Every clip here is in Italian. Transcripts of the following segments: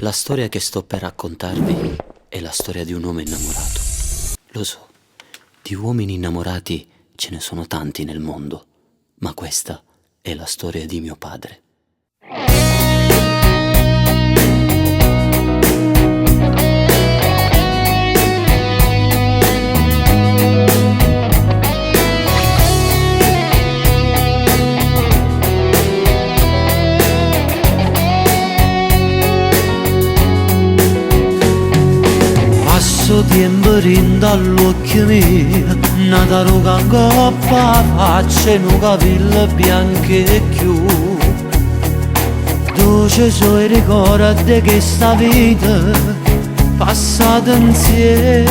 La storia che sto per raccontarvi è la storia di un uomo innamorato. Lo so, di uomini innamorati ce ne sono tanti nel mondo, ma questa è la storia di mio padre. Passo tempo dall'occhio mio, nata ruga in coppa, faccia e un capello bianco e più. Dolce sono i ricordi che sta vita passata insieme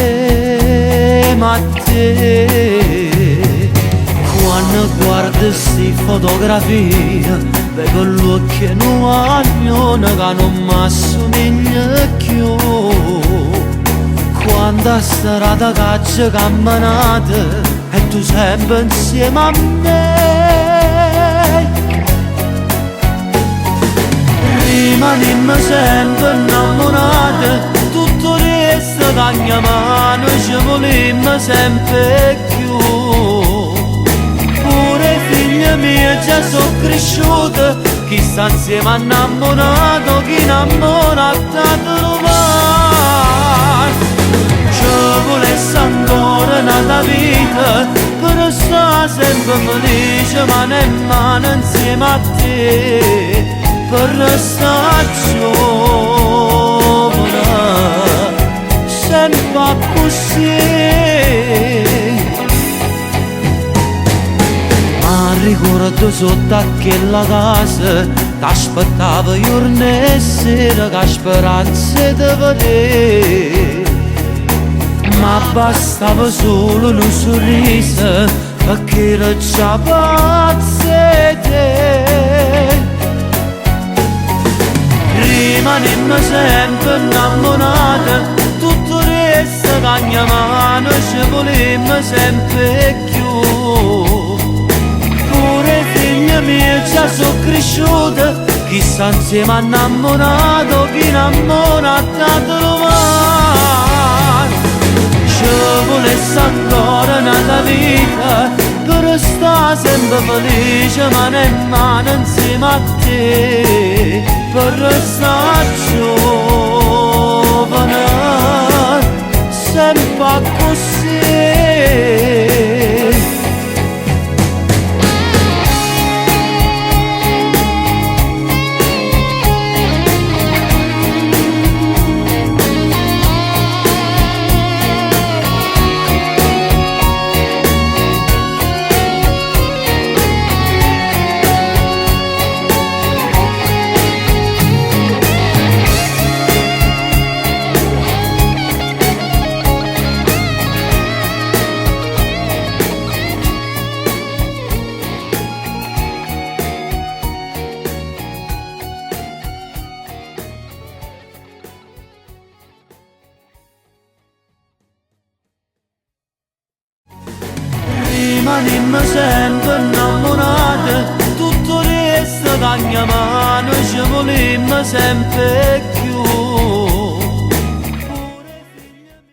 a te. Quando guardo sti fotografie, vedo l'occhio in un agnone che non mi assomiglia più. Quando strada caccia camminate e tu sempre insieme a me, rimanimmo sempre innamorati, tutto resta da mia mano, ci volimmo sempre più. Pure figlia mia già sono cresciuta, chi sta insieme innamorato, chi innamorato a trovare. Ci volesse ancora nata vita per stare sempre felice mano in mano insieme a te, per stare giovane sempre così. Ma ricordo sotto a quella casa t'aspettavo giorno e sera con speranza di vedere, ma bastava solo un sorriso perché era già pazza te. Rimanimmo sempre innamorati, tutto resta da mia mano, ci volimmo sempre più. Pure figlia mia già sono cresciuta, chi sta insieme innamorato, chi innamorato a trovare. Ci volesse ancora nella vita per stare sempre felice mano in mano insieme a te, per stare giovane sempre così. Rimanimmo sempre innamorati, tutto resta da mia mano, ci volimmo sempre più.